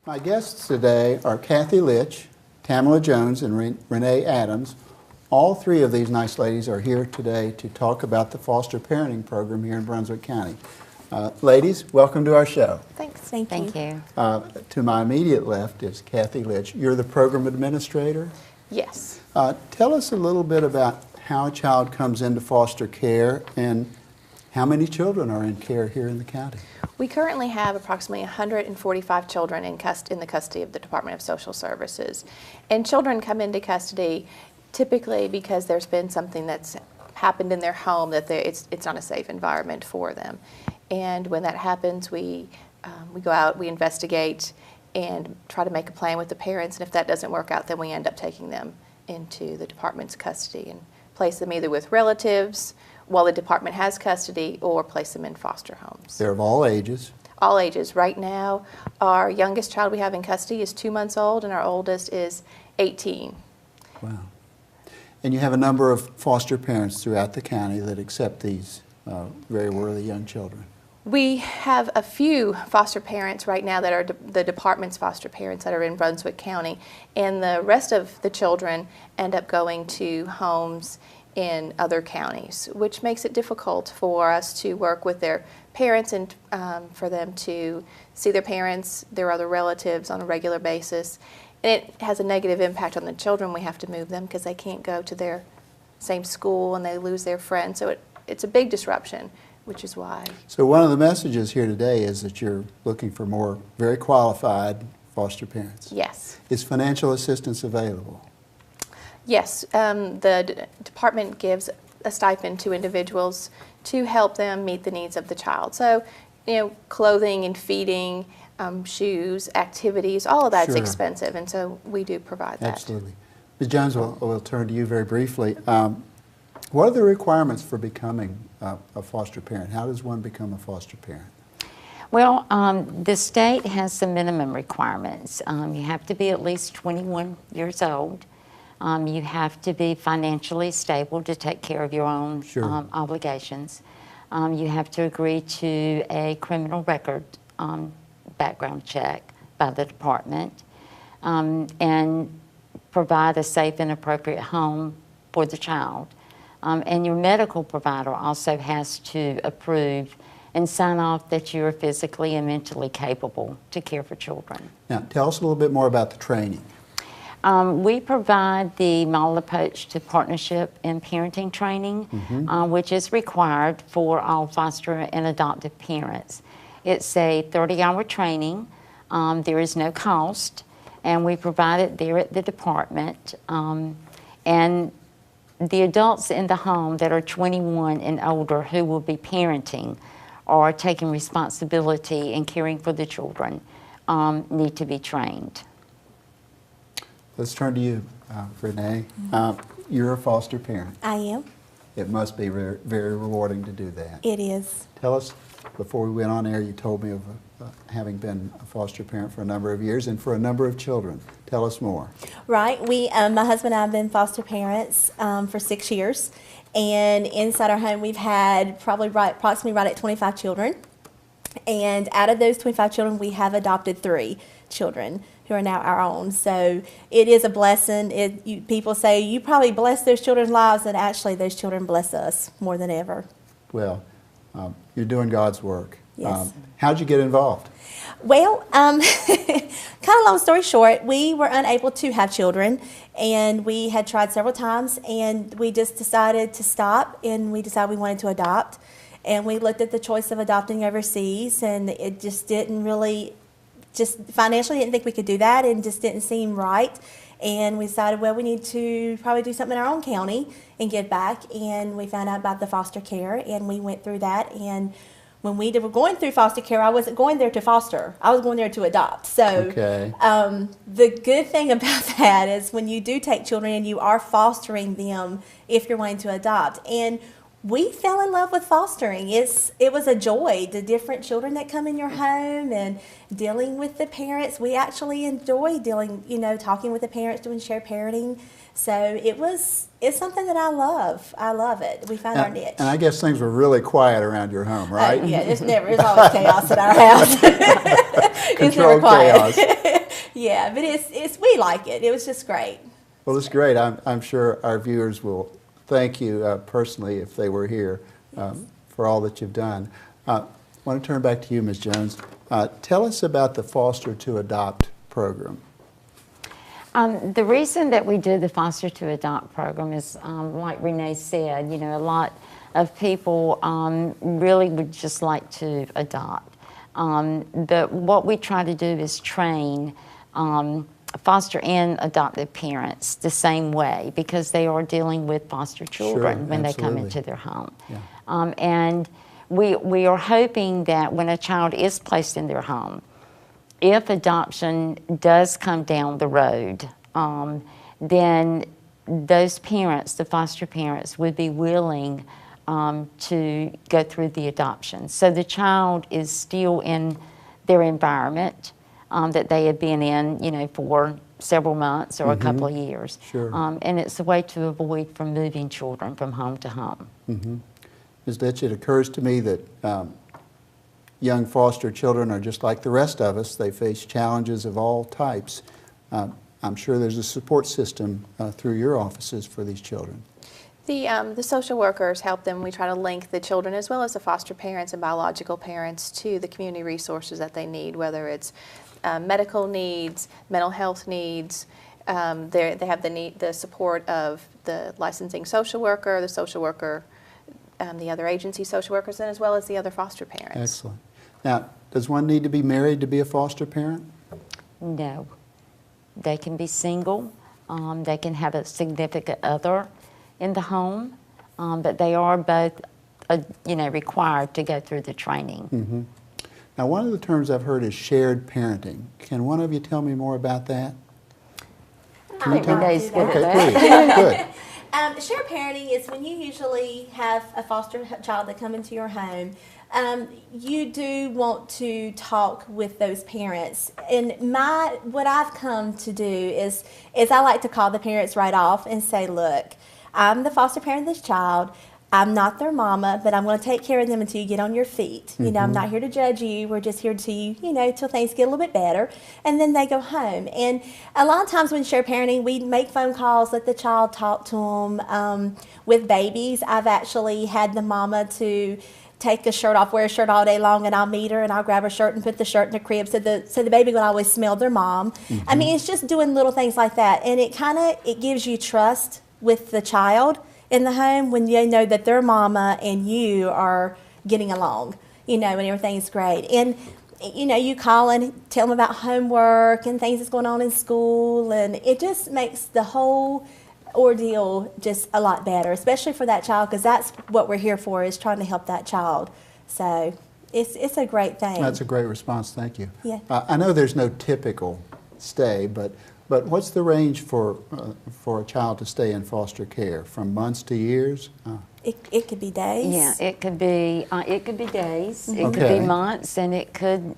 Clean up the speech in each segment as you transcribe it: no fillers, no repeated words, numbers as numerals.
My guests today are Kathy Litch, Tamala Jones, and Renee Adams. All three of these nice ladies are here today to talk about the foster parenting program here in Brunswick County. Ladies, welcome to our show. Thanks. Thank you. To my immediate left is Kathy Litch. You're the program administrator. Yes. Tell us a little bit about how a child comes into foster care and how many children are in care here in the county. We currently have approximately 145 children in the custody of the Department of Social Services. And children come into custody typically because there's been something that's happened in their home that it's not a safe environment for them. And when that happens, we go out, we investigate, and try to make a plan with the parents. And if that doesn't work out, then we end up taking them into the department's custody and place them either with relatives while the department has custody, or place them in foster homes. They're of all ages. All ages. Right now, our youngest child we have in custody is 2 months old, and our oldest is 18. Wow. And you have a number of foster parents throughout the county that accept these very worthy young children. We have a few foster parents right now that are the department's foster parents that are in Brunswick County, and the rest of the children end up going to homes in other counties, which makes it difficult for us to work with their parents and for them to see their parents, their other relatives on a regular basis. And it has a negative impact on the children. We have to move them because they can't go to their same school and they lose their friends. So it's a big disruption, which is why. So one of the messages here today is that you're looking for more very qualified foster parents. Yes. Is financial assistance available? Yes, the department gives a stipend to individuals to help them meet the needs of the child. So, clothing and feeding, shoes, activities, all of that's expensive, and so we do provide that. Absolutely. Ms. Jones, we'll turn to you very briefly. What are the requirements for becoming a foster parent? How does one become a foster parent? Well, the state has some minimum requirements. You have to be at least 21 years old. You have to be financially stable to take care of your own obligations. You have to agree to a criminal record background check by the department, and provide a safe and appropriate home for the child. And your medical provider also has to approve and sign off that you are physically and mentally capable to care for children. Now, tell us a little bit more about the training. We provide the model approach to partnership and parenting training, which is required for all foster and adoptive parents. It's a 30-hour training. There is no cost, and we provide it there at the department. And the adults in the home that are 21 and older who will be parenting or taking responsibility and caring for the children need to be trained. Let's turn to you, Renee. You're a foster parent. I am. It must be very, very rewarding to do that. It is. Tell us, before we went on air, you told me of having been a foster parent for a number of years and for a number of children. Tell us more. Right. My husband and I have been foster parents for 6 years. And inside our home, we've had approximately right at 25 children. And out of those 25 children, we have adopted 3 children who are now our own. So it is a blessing. People say, you probably bless those children's lives, and actually those children bless us more than ever. Well, you're doing God's work. Yes. How'd you get involved? Well, kind of long story short, we were unable to have children, and we had tried several times, and we just decided to stop, and we decided we wanted to adopt. And we looked at the choice of adopting overseas, and it just didn't really, just financially didn't think we could do that, and just didn't seem right. And we decided, well, we need to probably do something in our own county and give back. And we found out about the foster care, and we went through that. And when we were going through foster care, I wasn't going there to foster. I was going there to adopt. So the good thing about that is when you do take children and you are fostering them if you're wanting to adopt. And we fell in love with fostering. It was a joy. The different children that come in your home and dealing with the parents. We actually enjoy talking with the parents, doing shared parenting. So it's something that I love. I love it. We found our niche. And I guess things were really quiet around your home, right? Yeah, it's always chaos at our house. It's never Controlled quiet. chaos. Yeah, but we like it. It was just great. Well, it's great. I'm sure our viewers will thank you personally if they were here for all that you've done. I want to turn back to you, Ms. Jones. Tell us about the Foster to Adopt program. The reason that we do the Foster to Adopt program is, like Renee said, a lot of people really would just like to adopt. But what we try to do is train foster and adoptive parents the same way, because they are dealing with foster children when they come into their home. Yeah. And we are hoping that when a child is placed in their home, if adoption does come down the road, then those parents, the foster parents, would be willing to go through the adoption. So the child is still in their environment that they have been in, for several months or a couple of years. Sure. And it's a way to avoid from moving children from home to home. Ms. Ditch, it occurs to me that young foster children are just like the rest of us. They face challenges of all types. I'm sure there's a support system through your offices for these children. The social workers help them. We try to link the children as well as the foster parents and biological parents to the community resources that they need, whether it's medical needs, mental health needs. They have the support of the licensing social worker, the other agency social workers, and as well as the other foster parents. Excellent. Now, does one need to be married to be a foster parent? No. They can be single. They can have a significant other in the home, but they are both, required to go through the training. Now, one of the terms I've heard is shared parenting. Can one of you tell me more about that? I think Renee's good at that. Okay, good. Shared parenting is when you usually have a foster child that come into your home. You do want to talk with those parents, and what I've come to do is I like to call the parents right off and say, look, I'm the foster parent of this child. I'm not their mama, but I'm going to take care of them until you get on your feet. I'm not here to judge you. We're just here to, till things get a little bit better. And then they go home. And a lot of times when shared parenting, we make phone calls, let the child talk to them. With babies, I've actually had the mama to take a shirt off, wear a shirt all day long, and I'll meet her and I'll grab her shirt and put the shirt in the crib so the baby will always smell their mom. I mean, it's just doing little things like that. And it gives you trust with the child in the home when you know that their mama and you are getting along, and everything's great. And, you call and tell them about homework and things that's going on in school, and it just makes the whole ordeal just a lot better, especially for that child, because that's what we're here for, is trying to help that child. So it's a great thing. That's a great response. Thank you. Yeah. I know there's no typical stay, but what's the range for a child to stay in foster care? From months to years? It could be days. Yeah, it could be days, it could be months, and it could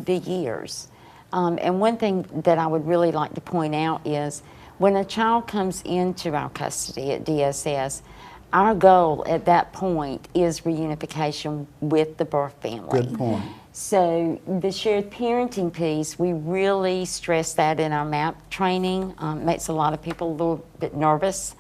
be years. And one thing that I would really like to point out is when a child comes into our custody at DSS, our goal at that point is reunification with the birth family. Good point. So the shared parenting piece, we really stress that in our MAP training. Makes a lot of people a little bit nervous.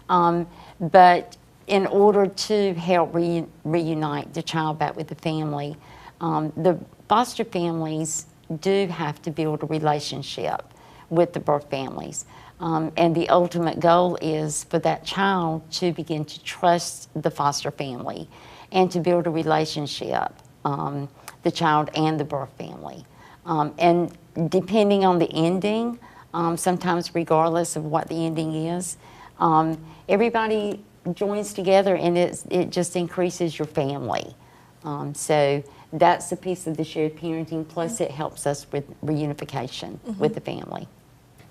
But in order to help reunite the child back with the family, the foster families do have to build a relationship with the birth families. And the ultimate goal is for that child to begin to trust the foster family and to build a relationship, the child and the birth family. And depending on the ending, sometimes regardless of what the ending is, everybody joins together and it just increases your family. So that's a piece of the shared parenting, plus it helps us with reunification with the family.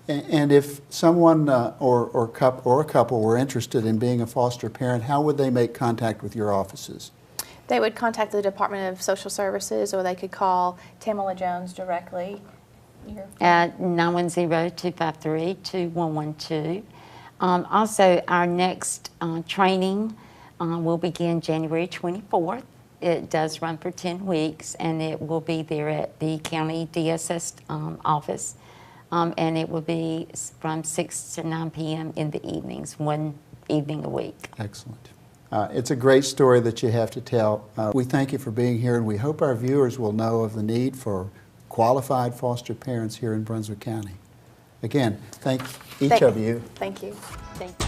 And if someone or a couple were interested in being a foster parent, how would they make contact with your offices? They would contact the Department of Social Services, or they could call Tamala Jones directly. At 910-253-2112. Also, our next training will begin January 24th. It does run for 10 weeks, and it will be there at the county DSS office. And it will be from 6 to 9 p.m. in the evenings, one evening a week. Excellent. It's a great story that you have to tell. We thank you for being here, and we hope our viewers will know of the need for qualified foster parents here in Brunswick County. Again, thank each of you. Thank you. Thank you.